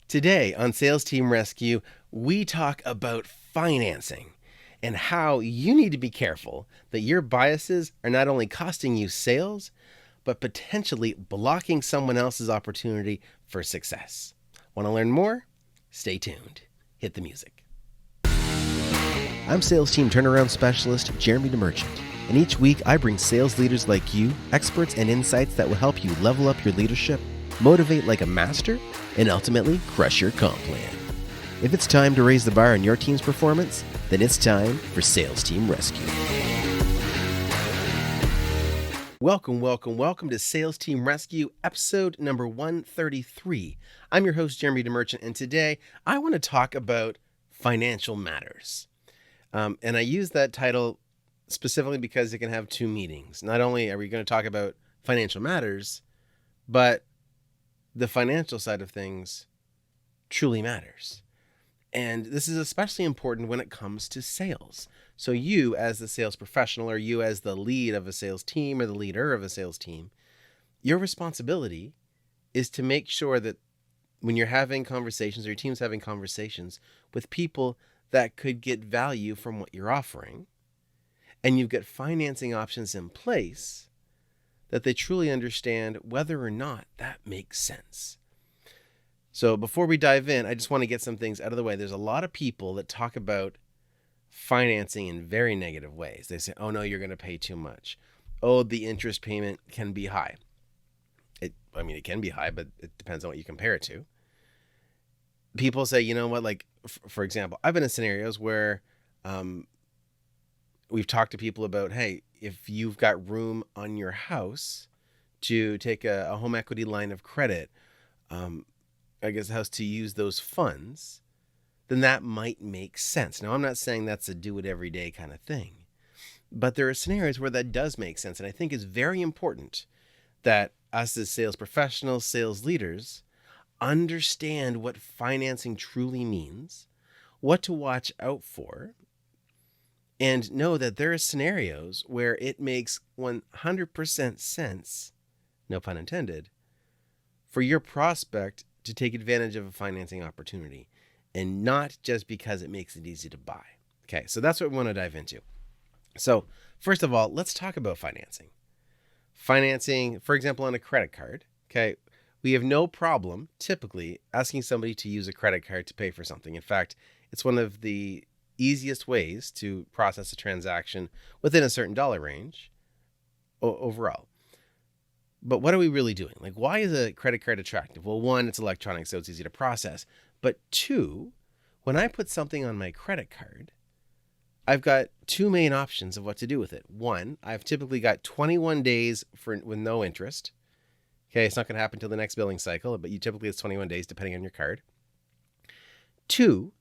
Today on Sales Team Rescue, we talk about financing and how you need to be careful that your biases are not only costing you sales, but potentially blocking someone else's opportunity for success. Want to learn more? Stay tuned. Hit the music. I'm Sales Team Turnaround Specialist Jeremy DeMerchant, and each week I bring sales leaders like you, experts and insights that will help you level up your leadership, motivate like a master, and ultimately crush your comp plan. If it's time to raise the bar on your team's performance, then it's time for Sales Team Rescue. Welcome to Sales Team Rescue, episode number 133. I'm your host, Jeremy DeMerchant, and today I want to talk about financial matters. And I use that title specifically because it can have two meanings. Not only are we going to talk about financial matters, but the financial side of things truly matters. And this is especially important when it comes to sales. So you as the sales professional, or you as the lead of a sales team or the leader of a sales team, your responsibility is to make sure that when you're having conversations or your team's having conversations with people that could get value from what you're offering, and you've got financing options in place, that they truly understand whether or not that makes sense. So before we dive in, I just want to get some things out of the way. There's a lot of people that talk about financing in very negative ways. They say, oh no, you're going to pay too much. Oh, the interest payment can be high. It can be high, but it depends on what you compare it to. People say, you know what, like, for example, I've been in scenarios where we've talked to people about, hey, if you've got room on your house to take a home equity line of credit, I guess house to use those funds, then that might make sense. Now, I'm not saying that's a do it every day kind of thing, but there are scenarios where that does make sense. And I think it's very important that us as sales professionals, sales leaders, understand what financing truly means, what to watch out for, and know that there are scenarios where it makes 100% sense, no pun intended, for your prospect to take advantage of a financing opportunity, and not just because it makes it easy to buy. Okay, so that's what we want to dive into. So first of all, let's talk about financing. Financing, for example, on a credit card. Okay, we have no problem typically asking somebody to use a credit card to pay for something. In fact, it's one of the easiest ways to process a transaction within a certain dollar range overall. But what are we really doing? Like, why is a credit card attractive? Well, one, it's electronic, so it's easy to process. But two, when I put something on my credit card, I've got two main options of what to do with it. One, I've typically got 21 days with no interest. Okay, it's not going to happen until the next billing cycle, but typically it's 21 days depending on your card. Two,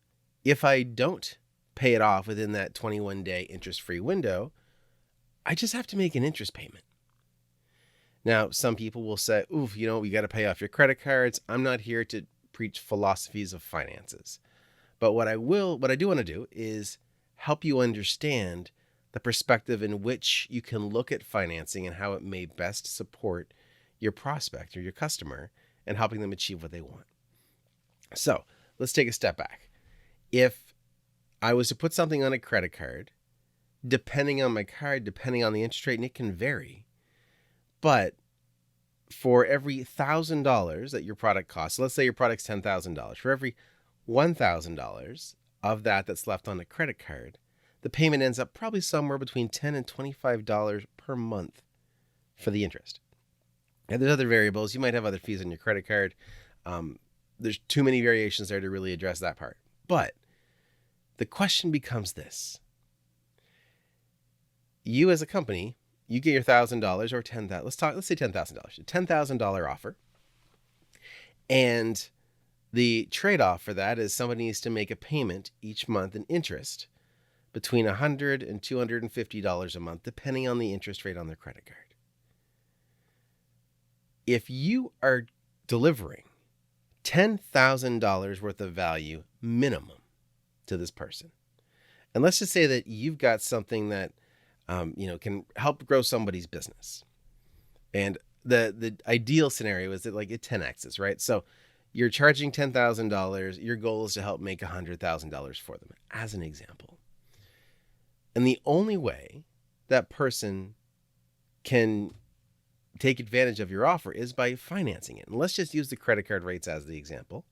if I don't pay it off within that 21-day interest-free window, I just have to make an interest payment. Now, some people will say, oof, you got to pay off your credit cards. I'm not here to preach philosophies of finances. But what I do want to do is help you understand the perspective in which you can look at financing and how it may best support your prospect or your customer and helping them achieve what they want. So let's take a step back. If I was to put something on a credit card, depending on my card, depending on the interest rate, and it can vary, but for every $1,000 that your product costs, so let's say your product's $10,000, for every $1,000 of that's left on a credit card, the payment ends up probably somewhere between $10 and $25 per month for the interest. And there's other variables. You might have other fees on your credit card. There's too many variations there to really address that part. But the question becomes this. You as a company, you get your $1,000 or $10,000. Let's say $10,000. A $10,000 offer. And the trade-off for that is somebody needs to make a payment each month in interest between $100 and $250 a month, depending on the interest rate on their credit card. If you are delivering $10,000 worth of value minimum to this person, and let's just say that you've got something that can help grow somebody's business, and the ideal scenario is that like it 10x's, right? So You're charging $10,000. Your goal is to help make $100,000 for them, as an example. And the only way that person can take advantage of your offer is by financing it. And let's just use the credit card rates as the example.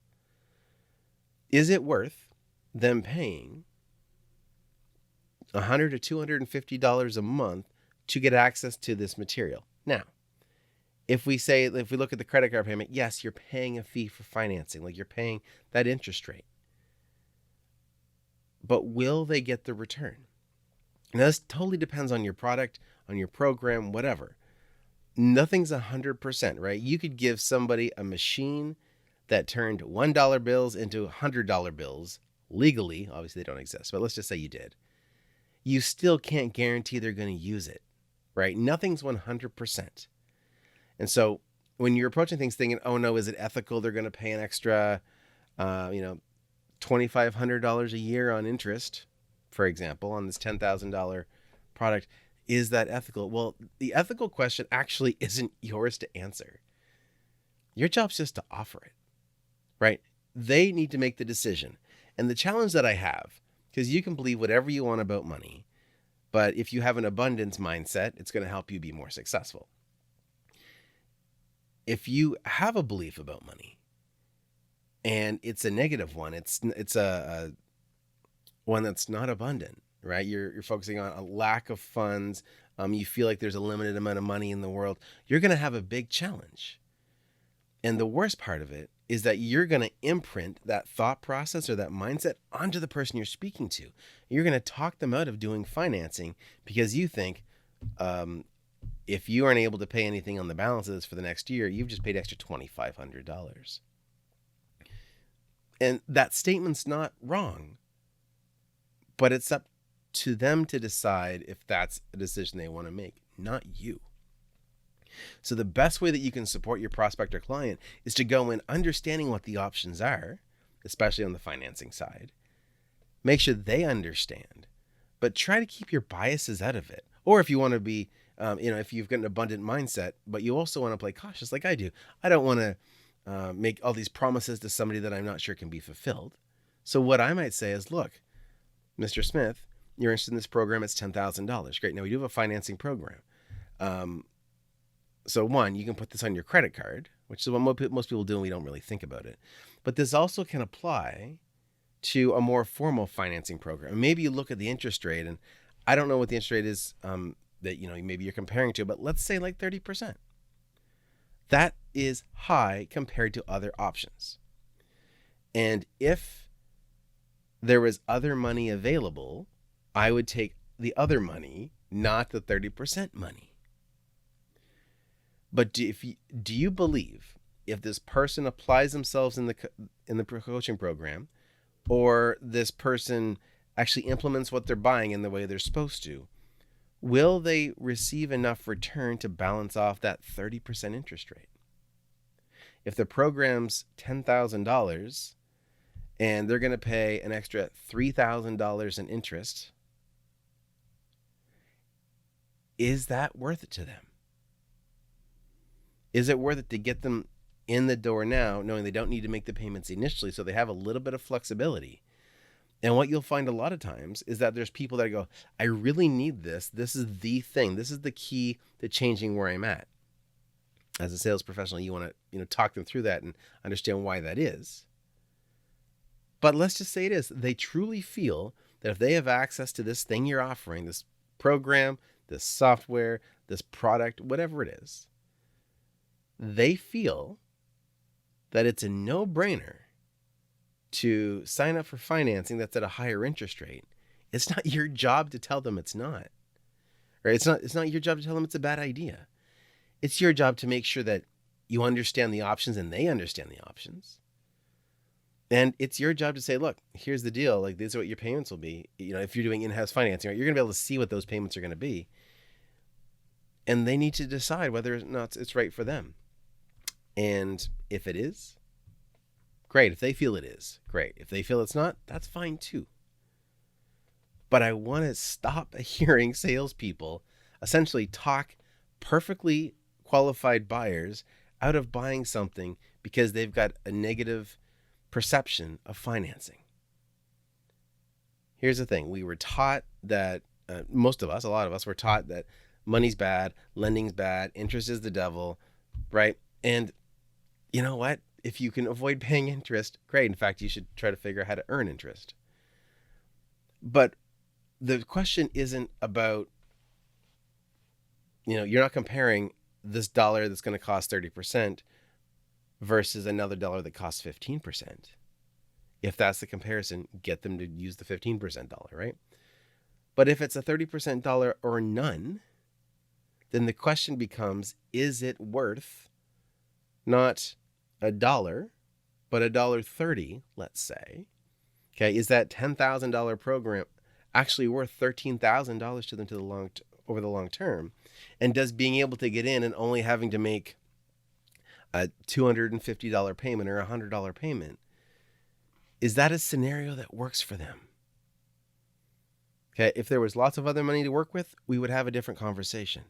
Is it worth them paying $100 to $250 a month to get access to this material? Now, if we look at the credit card payment, yes, you're paying a fee for financing, like you're paying that interest rate. But will they get the return? Now, this totally depends on your product, on your program, whatever. Nothing's 100%, right? You could give somebody a machine that turned $1 bills into $100 bills legally. Obviously, they don't exist, but let's just say you did. You still can't guarantee they're going to use it, right? Nothing's 100%. And so when you're approaching things thinking, oh no, is it ethical? They're going to pay an extra, $2,500 a year on interest, for example, on this $10,000 product. Is that ethical? Well, the ethical question actually isn't yours to answer. Your job's just to offer it, right? They need to make the decision. And the challenge that I have, because you can believe whatever you want about money, but if you have an abundance mindset, it's going to help you be more successful. If you have a belief about money and it's a negative one, it's a one that's not abundant, right? You're focusing on a lack of funds. You feel like there's a limited amount of money in the world. You're going to have a big challenge. And the worst part of it is that you're going to imprint that thought process or that mindset onto the person you're speaking to. You're going to talk them out of doing financing because you think, if you aren't able to pay anything on the balance of this for the next year, you've just paid extra $2,500. And that statement's not wrong, but it's up to them to decide if that's a decision they want to make, not you. So the best way that you can support your prospect or client is to go in understanding what the options are, especially on the financing side. Make sure they understand, but try to keep your biases out of it. Or if you want to be, if you've got an abundant mindset, but you also want to play cautious like I do. I don't want to make all these promises to somebody that I'm not sure can be fulfilled. So what I might say is, look, Mr. Smith, you're interested in this program. It's $10,000. Great. Now we do have a financing program. So one, you can put this on your credit card, which is what most people do, and we don't really think about it. But this also can apply to a more formal financing program. Maybe you look at the interest rate, and I don't know what the interest rate is that maybe you're comparing to, but let's say like 30%. That is high compared to other options. And if there was other money available, I would take the other money, not the 30% money. But do you believe if this person applies themselves in the coaching program, or this person actually implements what they're buying in the way they're supposed to, will they receive enough return to balance off that 30% interest rate? If the program's $10,000 and they're going to pay an extra $3,000 in interest, is that worth it to them? Is it worth it to get them in the door now, knowing they don't need to make the payments initially, so they have a little bit of flexibility? And what you'll find a lot of times is that there's people that go, I really need this. This is the thing. This is the key to changing where I'm at. As a sales professional, you want to talk them through that and understand why that is. But let's just say it is. They truly feel that if they have access to this thing you're offering, this program, this software, this product, whatever it is, they feel that it's a no-brainer to sign up for financing that's at a higher interest rate. It's not your job to tell them it's not. Right? It's not your job to tell them it's a bad idea. It's your job to make sure that you understand the options and they understand the options. And it's your job to say, look, here's the deal. Like, these are what your payments will be. If you're doing in-house financing, right, you're going to be able to see what those payments are going to be. And they need to decide whether or not it's right for them. And if it is, great. If they feel it is, great. If they feel it's not, that's fine too. But I want to stop hearing salespeople essentially talk perfectly qualified buyers out of buying something because they've got a negative perception of financing. Here's the thing. We were taught that, most of us, a lot of us were taught that money's bad, lending's bad, interest is the devil, right? And you know what? If you can avoid paying interest, great. In fact, you should try to figure out how to earn interest. But the question isn't about, you're not comparing this dollar that's going to cost 30% versus another dollar that costs 15%. If that's the comparison, get them to use the 15% dollar, right? But if it's a 30% dollar or none, then the question becomes, is it worth not $1, but $1.30, let's say? Okay, is that $10,000 program actually worth $13,000 to them over the long term? And does being able to get in and only having to make a $250 payment or a $100 payment, is that a scenario that works for them? Okay, if there was lots of other money to work with, we would have a different conversation.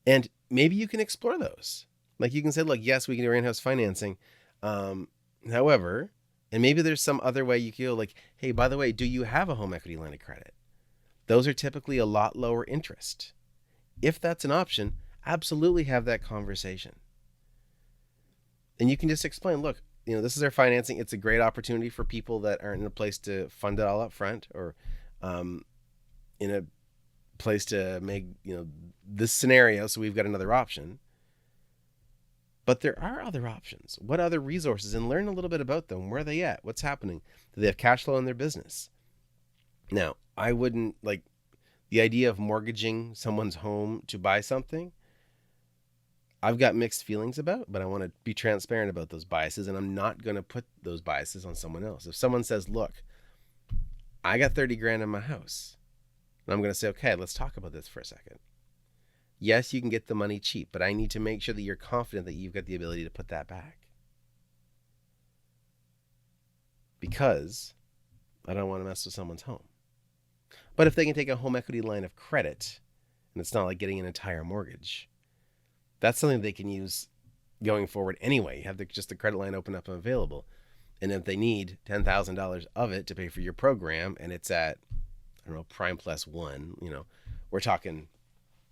And maybe you can explore those. Like you can say, look, yes, we can do in-house financing. However, and maybe there's some other way you can go, like, hey, by the way, do you have a home equity line of credit? Those are typically a lot lower interest. If that's an option, absolutely have that conversation. And you can just explain, look, this is our financing. It's a great opportunity for people that aren't in a place to fund it all up front, or in a place to make, this scenario. So we've got another option. But there are other options. What other resources? And learn a little bit about them. Where are they at? What's happening? Do they have cash flow in their business? Now, I wouldn't like the idea of mortgaging someone's home to buy something. I've got mixed feelings about, but I want to be transparent about those biases, and I'm not going to put those biases on someone else. If someone says, look, I got 30 grand in my house, and I'm going to say, okay, let's talk about this for a second. Yes, you can get the money cheap, but I need to make sure that you're confident that you've got the ability to put that back. Because I don't want to mess with someone's home. But if they can take a home equity line of credit, and it's not like getting an entire mortgage, that's something they can use going forward anyway. You have just the credit line open up and available. And if they need $10,000 of it to pay for your program, and it's at, prime plus 1, we're talking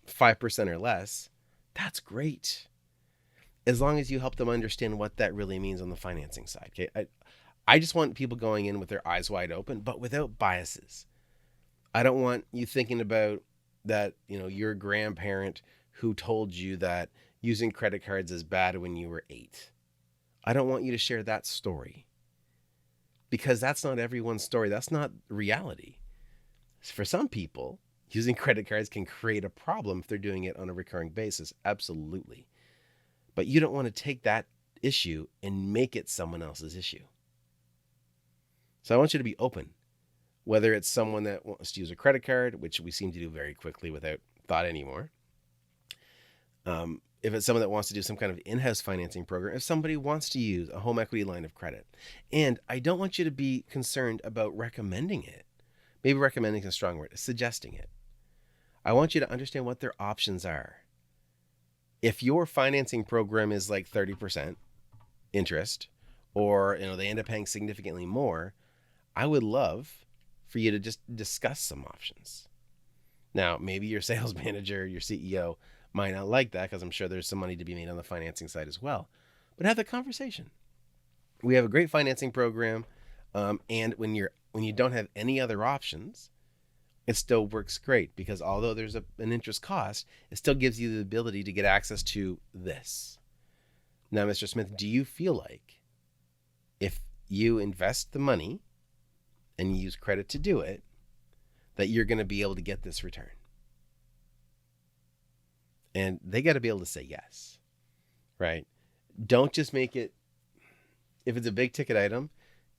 5% or less, that's great. As long as you help them understand what that really means on the financing side. Okay. I just want people going in with their eyes wide open, but without biases. I don't want you thinking about that, your grandparent who told you that using credit cards is bad when you were 8. I don't want you to share that story, because that's not everyone's story. That's not reality. For some people, using credit cards can create a problem if they're doing it on a recurring basis. Absolutely. But you don't want to take that issue and make it someone else's issue. So I want you to be open, whether it's someone that wants to use a credit card, which we seem to do very quickly without thought anymore. If it's someone that wants to do some kind of in-house financing program, if somebody wants to use a home equity line of credit. And I don't want you to be concerned about recommending it. Maybe recommending is a strong word, suggesting it. I want you to understand what their options are. If your financing program is like 30% interest, or they end up paying significantly more, I would love for you to just discuss some options. Now, maybe your sales manager, your CEO might not like that, because I'm sure there's some money to be made on the financing side as well. But have the conversation. We have a great financing program, and when you don't have any other options, it still works great, because although there's an interest cost, it still gives you the ability to get access to this. Now, Mr. Smith, do you feel like if you invest the money and you use credit to do it, that you're going to be able to get this return? And they got to be able to say yes, right? Don't just make it, if it's a big ticket item,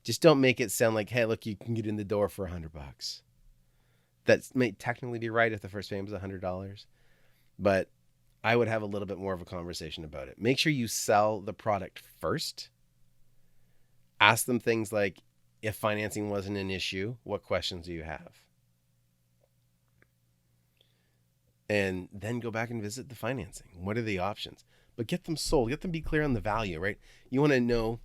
just don't make it sound like, hey, look, you can get in the door for $100. That may technically be right if the first payment is $100, but I would have a little bit more of a conversation about it. Make sure you sell the product first. Ask them things like, if financing wasn't an issue, what questions do you have? And then go back and visit the financing. What are the options? but get them sold. Get them be clear on the value, right? You want to know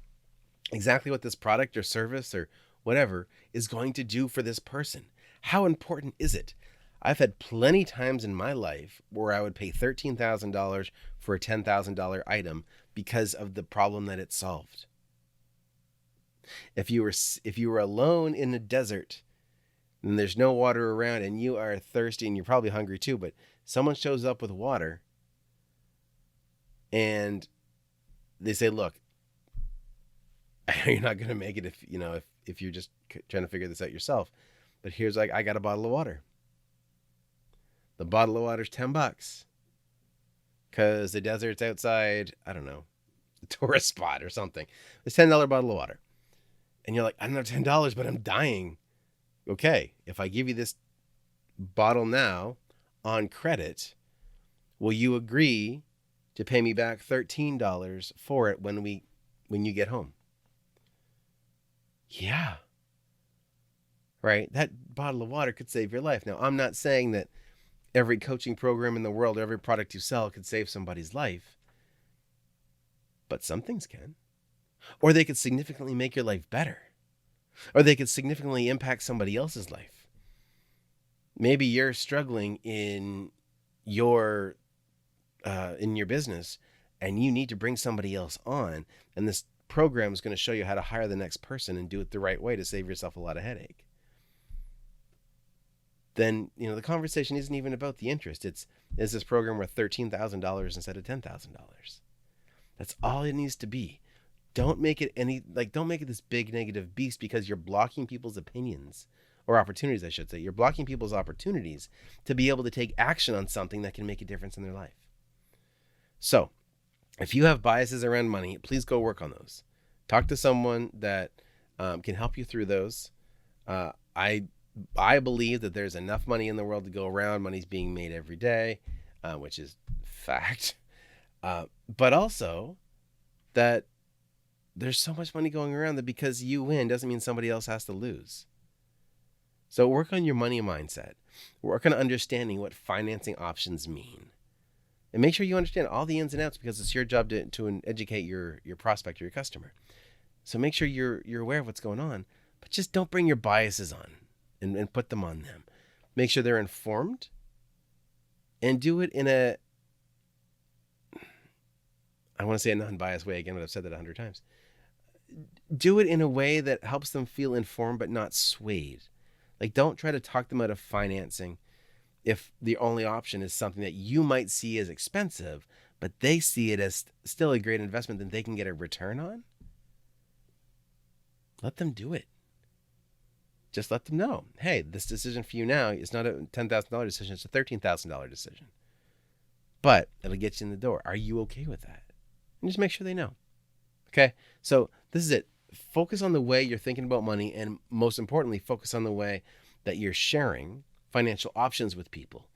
exactly what this product or service or whatever is going to do for this person. How important is it? I've had plenty times in my life where I would pay $13,000 for a $10,000 item because of the problem that it solved. If you were alone in the desert and there's no water around and you are thirsty and you're probably hungry too, but someone shows up with water and they say, look, I know you're not going to make it if you're just trying to figure this out yourself, but here's I got a bottle of water. The bottle of water is $10 because the desert's outside, I don't know, a tourist spot or something. It's $10 bottle of water. And you're like, I don't have $10, but I'm dying. Okay, if I give you this bottle now on credit, will you agree to pay me back $13 for it when you get home? Yeah. Right? That bottle of water could save your life. Now, I'm not saying that every coaching program in the world, every product you sell could save somebody's life, but some things can. Or they could significantly make your life better. Or they could significantly impact somebody else's life. Maybe you're struggling in your business and you need to bring somebody else on, and this program is going to show you how to hire the next person and do it the right way to save yourself a lot of headache. Then, the conversation isn't even about the interest. Is this program worth $13,000 instead of $10,000? That's all it needs to be. Don't make it this big negative beast because you're blocking people's opinions or opportunities, I should say. You're blocking people's opportunities to be able to take action on something that can make a difference in their life. So, if you have biases around money, please go work on those. Talk to someone that can help you through those. I believe that there's enough money in the world to go around. Money's being made every day, which is fact. But also that there's so much money going around that because you win doesn't mean somebody else has to lose. So work on your money mindset. Work on understanding what financing options mean. And make sure you understand all the ins and outs because it's your job to educate your prospect or your customer. So make sure you're aware of what's going on, but just don't bring your biases on and put them on them. Make sure they're informed and do it in a non-biased way again, but I've said that 100 times. Do it in a way that helps them feel informed but not swayed. Don't try to talk them out of financing if the only option is something that you might see as expensive, but they see it as still a great investment that they can get a return on. Let them do it. Just let them know, hey, this decision for you now is not a $10,000 decision, it's a $13,000 decision. But it'll get you in the door. Are you okay with that? And just make sure they know. Okay, so this is it. Focus on the way you're thinking about money, and most importantly, focus on the way that you're sharing financial options with people.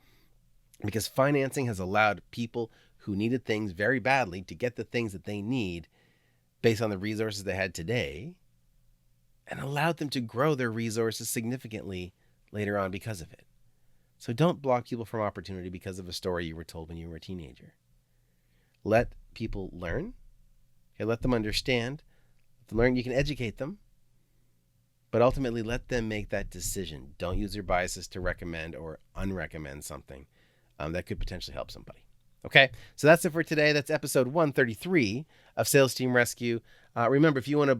Because financing has allowed people who needed things very badly to get the things that they need based on the resources they had today, and allowed them to grow their resources significantly later on because of it. So don't block people from opportunity because of a story you were told when you were a teenager. Let people learn. Okay, let them understand. Let them learn. You can educate them, but ultimately let them make that decision. Don't use your biases to recommend or unrecommend something that could potentially help somebody. Okay, so that's it for today. That's episode 133 of Sales Team Rescue. Remember, if you want to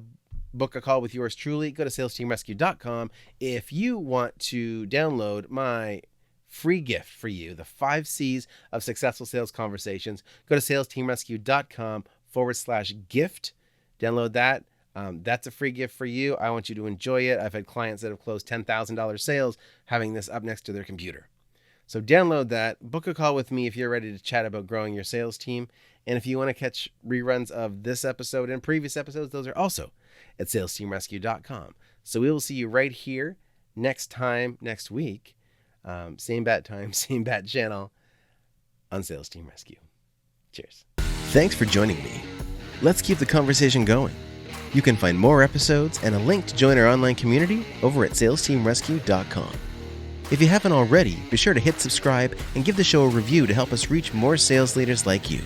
book a call with yours truly, go to salesteamrescue.com. If you want to download my free gift for you, the 5 C's of successful sales conversations, go to salesteamrescue.com/gift. Download that. That's a free gift for you. I want you to enjoy it. I've had clients that have closed $10,000 sales having this up next to their computer. So download that, book a call with me if you're ready to chat about growing your sales team. And if you want to catch reruns of this episode and previous episodes, those are also at salesteamrescue.com. So we will see you right here next week. Same bat time, same bat channel on Sales Team Rescue. Cheers. Thanks for joining me. Let's keep the conversation going. You can find more episodes and a link to join our online community over at salesteamrescue.com. If you haven't already, be sure to hit subscribe and give the show a review to help us reach more sales leaders like you.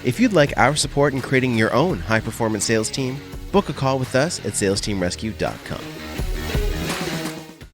If you'd like our support in creating your own high-performance sales team, book a call with us at salesteamrescue.com.